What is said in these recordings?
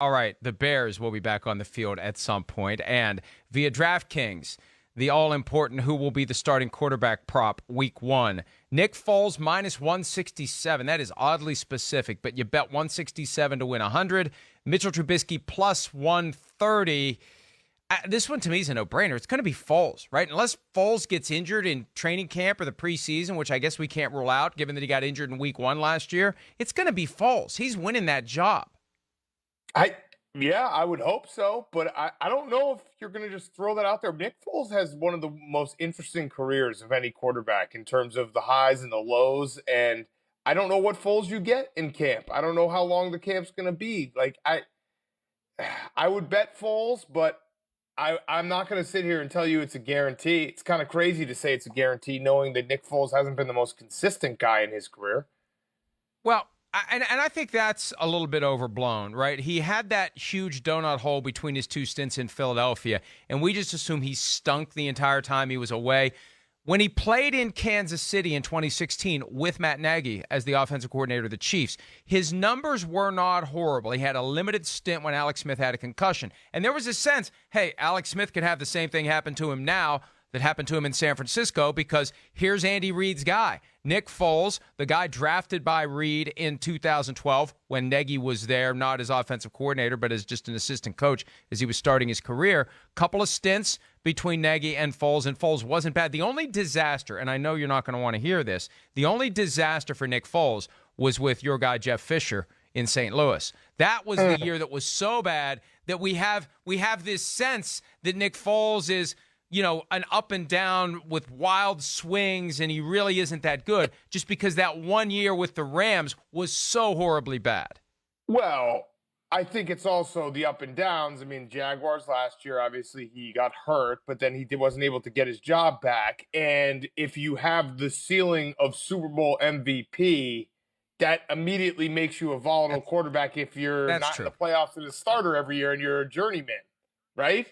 All right, the Bears will be back on the field at some point, and via DraftKings, the all-important who will be the starting quarterback prop week 1. Nick Foles minus 167. That is oddly specific, but you bet 167 to win 100. Mitchell Trubisky plus 130. This one to me is a no-brainer. It's going to be Foles, right? Unless Foles gets injured in training camp or the preseason, which I guess we can't rule out given that he got injured in week 1 last year, it's going to be Foles. He's winning that job. Yeah, I would hope so, but I don't know if you're going to just throw that out there. Nick Foles has one of the most interesting careers of any quarterback in terms of the highs and the lows, and I don't know what Foles you get in camp. I don't know how long the camp's going to be. Like, I would bet Foles, but I'm not going to sit here and tell you it's a guarantee. It's kind of crazy to say it's a guarantee knowing that Nick Foles hasn't been the most consistent guy in his career. Well, and I think that's a little bit overblown, right? He had that huge donut hole between his 2 stints in Philadelphia, and we just assume he stunk the entire time he was away. When he played in Kansas City in 2016 with Matt Nagy as the offensive coordinator of the Chiefs, his numbers were not horrible. He had a limited stint when Alex Smith had a concussion. And there was a sense, hey, Alex Smith could have the same thing happen to him now that happened to him in San Francisco because here's Andy Reid's guy. Nick Foles, the guy drafted by Reid in 2012 when Nagy was there, not as offensive coordinator, but as just an assistant coach as he was starting his career. Couple of stints between Nagy and Foles wasn't bad. The only disaster, and I know you're not going to want to hear this, the only disaster for Nick Foles was with your guy Jeff Fisher in St. Louis. That was the year that was so bad that we have this sense that Nick Foles is, an up and down with wild swings, and he really isn't that good just because that 1 year with the Rams was so horribly bad. Well, I think it's also the up and downs. I mean, Jaguars last year, obviously he got hurt, but then he wasn't able to get his job back. And if you have the ceiling of Super Bowl MVP, that immediately makes you a volatile quarterback if you're not in the playoffs and a starter every year and you're a journeyman, right?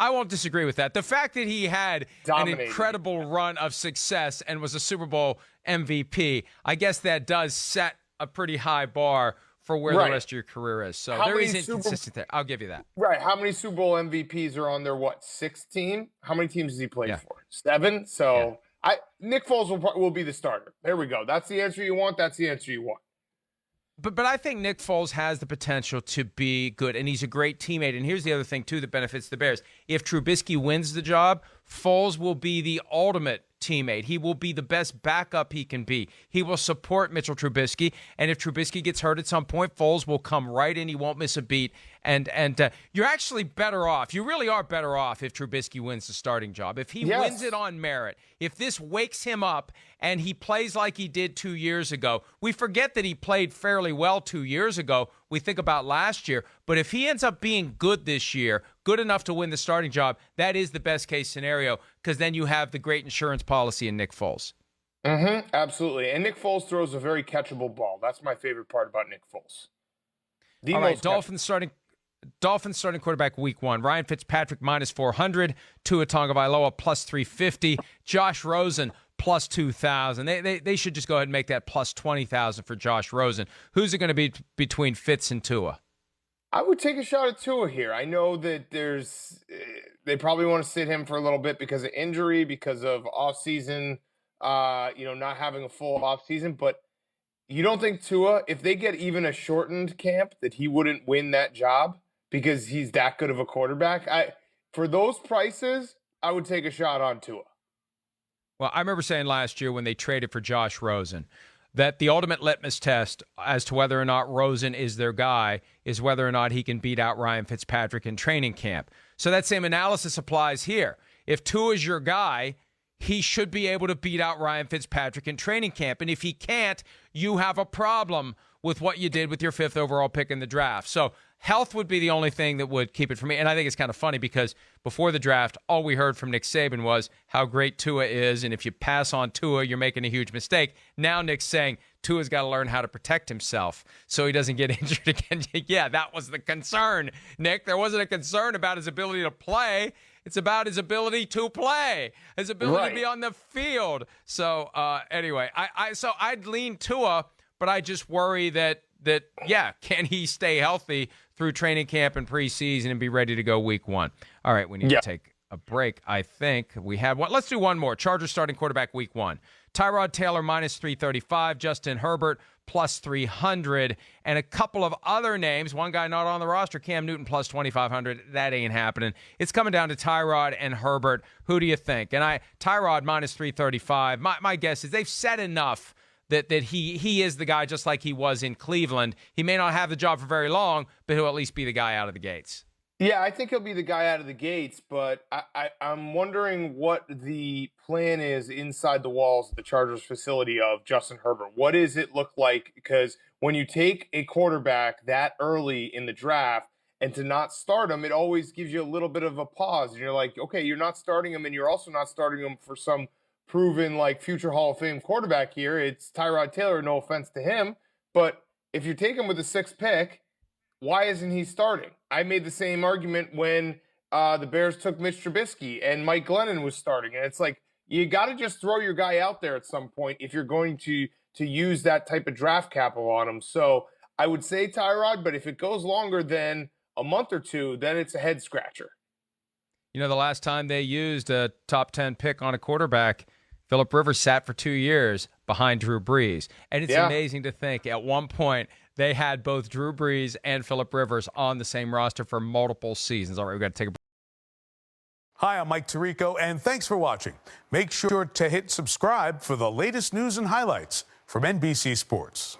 I won't disagree with that. The fact that he had an incredible run of success and was a Super Bowl MVP, I guess that does set a pretty high bar for where the rest of your career is. So there is inconsistency there. I'll give you that. Right. How many Super Bowl MVPs are on their, 6 team? How many teams has he played for? 7? So Nick Foles will be the starter. There we go. That's the answer you want. That's the answer you want. But I think Nick Foles has the potential to be good, and he's a great teammate. And here's the other thing, too, that benefits the Bears. If Trubisky wins the job, Foles will be the ultimate teammate. He will be the best backup he can be. He will support Mitchell Trubisky, and if Trubisky gets hurt at some point, Foles will come right in. He won't miss a beat. And you're actually better off. You really are better off if Trubisky wins the starting job. If he wins it on merit, if this wakes him up and he plays like he did 2 years ago, we forget that he played fairly well 2 years ago. We think about last year. But if he ends up being good this year, good enough to win the starting job, that is the best case scenario because then you have the great insurance policy in Nick Foles. Absolutely. And Nick Foles throws a very catchable ball. That's my favorite part about Nick Foles. All right, Dolphins starting quarterback week 1. Ryan Fitzpatrick minus 400. Tua Tagovailoa plus 350. Josh Rosen plus 2,000. They should just go ahead and make that plus 20,000 for Josh Rosen. Who's it going to be between Fitz and Tua? I would take a shot at Tua here. I know that they probably want to sit him for a little bit because of injury, because of offseason, not having a full offseason. But you don't think Tua, if they get even a shortened camp, that he wouldn't win that job because he's that good of a quarterback? For those prices, I would take a shot on Tua. Well, I remember saying last year when they traded for Josh Rosen that the ultimate litmus test as to whether or not Rosen is their guy is whether or not he can beat out Ryan Fitzpatrick in training camp. So that same analysis applies here. If Tua is your guy, he should be able to beat out Ryan Fitzpatrick in training camp. And if he can't, you have a problem with what you did with your 5th overall pick in the draft. So health would be the only thing that would keep it from me. And I think it's kind of funny because before the draft, all we heard from Nick Saban was how great Tua is. And if you pass on Tua, you're making a huge mistake. Now Nick's saying Tua's got to learn how to protect himself so he doesn't get injured again. Yeah, that was the concern, Nick. There wasn't a concern about his ability to play. It's about his ability to play, his ability to be on the field. So anyway, so I'd lean Tua, but I just worry that can he stay healthy through training camp and preseason and be ready to go week 1. All right, we need to take a break. I think we had one. Let's do one more. Chargers starting quarterback week 1. Tyrod Taylor minus 335, Justin Herbert plus 300, and a couple of other names. One guy not on the roster, Cam Newton plus 2,500. That ain't happening. It's coming down to Tyrod and Herbert. Who do you think? And Tyrod minus 335. My guess is they've said enough that he is the guy, just like he was in Cleveland. He may not have the job for very long, but he'll at least be the guy out of the gates. Yeah, I think he'll be the guy out of the gates, but I'm wondering what the plan is inside the walls of the Chargers facility of Justin Herbert. What does it look like? Because when you take a quarterback that early in the draft and to not start him, it always gives you a little bit of a pause. And you're like, okay, you're not starting him, and you're also not starting him for some proven like future Hall of Fame quarterback here. It's Tyrod Taylor, no offense to him. But if you take him with the 6th pick, why isn't he starting? I made the same argument when the Bears took Mitch Trubisky and Mike Glennon was starting. And it's like, you got to just throw your guy out there at some point if you're going to use that type of draft capital on him. So I would say Tyrod, but if it goes longer than a month or two, then it's a head scratcher. You know, the last time they used a top 10 pick on a quarterback, Phillip Rivers sat for 2 years behind Drew Brees. And it's amazing to think at one point they had both Drew Brees and Phillip Rivers on the same roster for multiple seasons. All right, we've got to take a break. Hi, I'm Mike Tirico, and thanks for watching. Make sure to hit subscribe for the latest news and highlights from NBC Sports.